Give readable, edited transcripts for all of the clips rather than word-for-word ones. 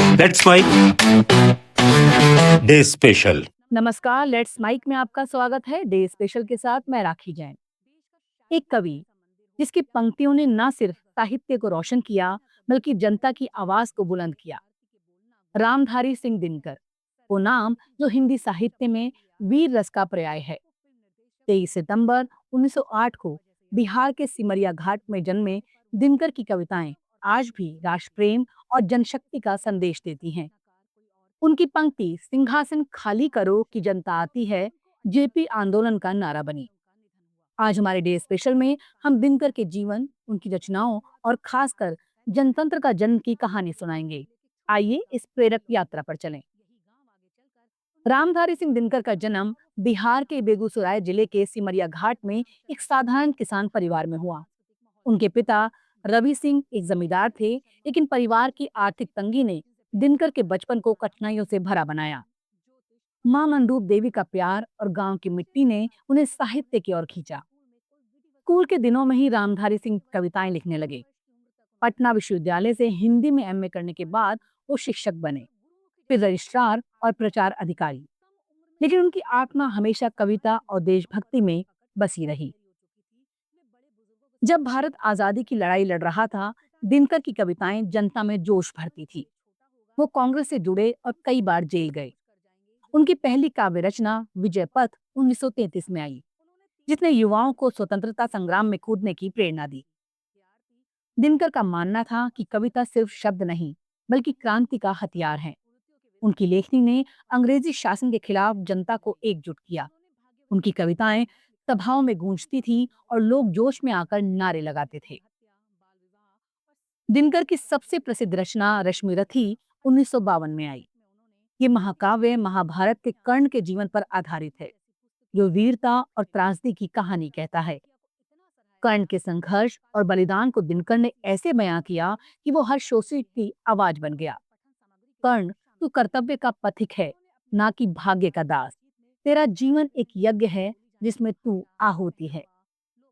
Let's mic day special. नमस्कार, let's mic में आपका स्वागत है। डे स्पेशल के साथ मैं राखी जैन। एक कवि जिसकी पंक्तियों ने न सिर्फ साहित्य को रोशन किया बल्कि जनता की आवाज को बुलंद किया, रामधारी सिंह दिनकर। वो नाम जो हिंदी साहित्य में वीर रस का पर्याय है। 23 सितंबर 1908 को बिहार के सिमरिया घाट में जन्मे दिनकर की कविताएं आज भी राष्ट्र प्रेम और जनशक्ति का संदेश देती हैं। उनकी पंक्ति सिंहासन खाली करो कि जनता आती है जेपी आंदोलन का नारा बनी। आज हमारे डे स्पेशल में हम दिनकर के जीवन, उनकी रचनाओं और खासकर जनतंत्र का जन्म की कहानी सुनाएंगे। आइए इस प्रेरक यात्रा पर चलें। रामधारी सिंह दिनकर का जन्म बिहार के बेगूसराय जिले के सिमरिया घाट में एक साधारण किसान परिवार में हुआ। उनके पिता रवि सिंह एक जमींदार थे, लेकिन परिवार की आर्थिक तंगी ने दिनकर के बचपन को कठिनाइयों से भरा बनाया। मां मंडूप देवी का प्यार और गांव की मिट्टी ने उन्हें साहित्य की ओर खींचा। स्कूल के दिनों में ही रामधारी सिंह कविताएं लिखने लगे। पटना विश्वविद्यालय से हिंदी में एमए करने के बाद वो शिक्षक बने, फिर रजिस्ट्रार और प्रचार अधिकारी। लेकिन उनकी आत्मा हमेशा कविता और देशभक्ति में बसी रही। जब भारत आजादी की लड़ाई लड़ रहा था, दिनकर की कविताएं जनता में जोश भरती थी। वो कांग्रेस से जुड़े और कई बार जेल गए। उनकी पहली काव्य रचना विजय पथ 1933 में आई, जिसने युवाओं को स्वतंत्रता संग्राम में कूदने की प्रेरणा दी। दिनकर का मानना था कि कविता सिर्फ शब्द नहीं, बल्कि क्रांति का हथियार है। उनकी लेखनी ने अंग्रेजी शासन के खिलाफ जनता को एकजुट किया। उनकी कविताएं सभाओं में गूंजती थी और लोग जोश में आकर नारे लगाते थे। दिनकर की सबसे प्रसिद्ध रचना रश्मिरथी 1952 में आई। ये महाकाव्य महाभारत के कर्ण के जीवन पर आधारित है, जो वीरता और त्रासदी की कहानी कहता है। कर्ण के संघर्ष और बलिदान को दिनकर ने ऐसे बयां किया कि वो हर शोषित की आवाज बन गया। कर्ण, तू कर्तव्य का पथिक है, ना कि भाग्य का दास। तेरा जीवन एक यज्ञ है जिसमें तू आहुति है।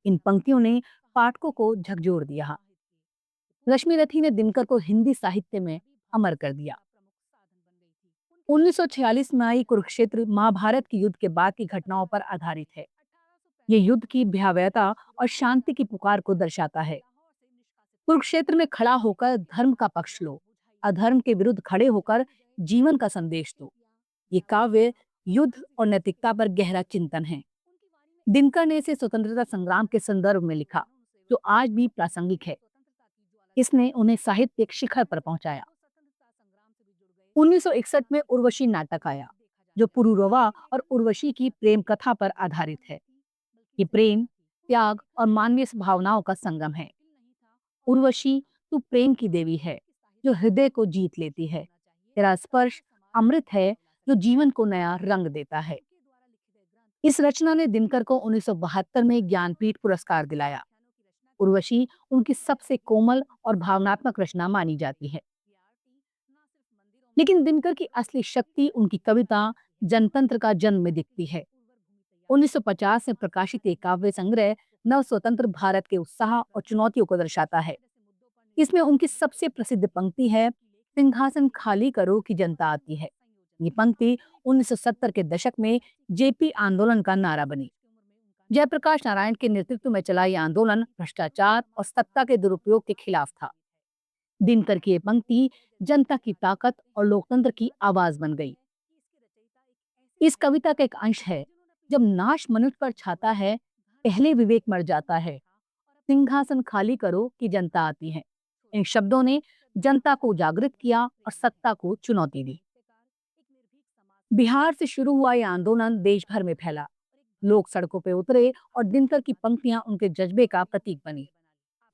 इन पंक्तियों ने पाठकों को झकझोर दिया। रश्मिरथी ने दिनकर को हिंदी साहित्य में अमर कर दिया। 1946 में आई कुरुक्षेत्र महाभारत के युद्ध के बाद की घटनाओं पर आधारित है। ये युद्ध की भयावहता और शांति की पुकार को दर्शाता है। कुरुक्षेत्र में खड़ा होकर धर्म का पक्ष लो, अधर्म के विरुद्ध खड़े होकर जीवन का संदेश दो। ये काव्य युद्ध और नैतिकता पर गहरा चिंतन है। दिनकर ने इसे स्वतंत्रता संग्राम के संदर्भ में लिखा, जो आज भी प्रासंगिक है। इसने उन्हें साहित्यिक शिखर पर पहुंचाया। 1961 में उर्वशी नाटक आया, जो पुरूरवा और उर्वशी की प्रेम कथा पर आधारित है। ये प्रेम, त्याग और मानवीय भावनाओं का संगम है। उर्वशी, तू प्रेम की देवी है, जो हृदय को जीत लेती है। तेरा स्पर्श अमृत है, जो जीवन को नया रंग देता है। इस रचना ने दिनकर को 1972 में ज्ञानपीठ पुरस्कार दिलाया। उर्वशी उनकी सबसे कोमल और भावनात्मक रचना मानी जाती है। लेकिन दिनकर की असली शक्ति उनकी कविता जनतंत्र का जन्म में दिखती है। 1950 में प्रकाशित एक काव्य संग्रह नव स्वतंत्र भारत के उत्साह और चुनौतियों को दर्शाता है। इसमें उनकी सबसे प्रसिद्ध पंक्ति है, सिंहासन खाली करो कि जनता आती है। ये पंक्ति 1970 के दशक में जेपी आंदोलन का नारा बनी। जयप्रकाश नारायण के नेतृत्व में चला यह आंदोलन भ्रष्टाचार और सत्ता के दुरुपयोग के खिलाफ था। दिनकर की ये पंक्ति जनता की ताकत और लोकतंत्र की आवाज बन गई। इस कविता का एक अंश है, जब नाश मनुष्य पर छाता है, पहले विवेक मर जाता है। सिंहासन खाली करो कि जनता आती है। इन शब्दों ने जनता को जागृत किया और सत्ता को चुनौती दी। बिहार से शुरू हुआ यह आंदोलन देश भर में फैला। लोग सड़कों पर उतरे और दिनकर की पंक्तियां उनके जज्बे का प्रतीक बनी।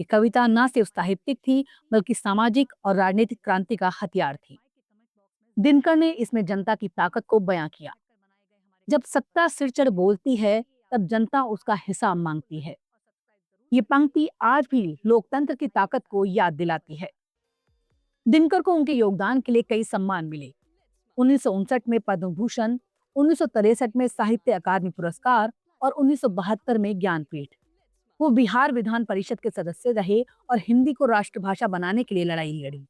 ये कविता न सिर्फ साहित्यिक थी, बल्कि सामाजिक और राजनीतिक क्रांति का हथियार थी। दिनकर ने इसमें जनता की ताकत को बयां किया। जब सत्ता सिर चढ़ बोलती है, तब जनता उसका हिसाब मांगती है। ये पंक्ति आज भी लोकतंत्र की ताकत को याद दिलाती है। दिनकर को उनके योगदान के लिए कई सम्मान मिले। 1959 में पद्म भूषण, 1963 में साहित्य अकादमी पुरस्कार और 1972 में ज्ञानपीठ। वो बिहार विधान परिषद के सदस्य रहे और हिंदी को राष्ट्रभाषा बनाने के लिए लड़ाई लड़ी।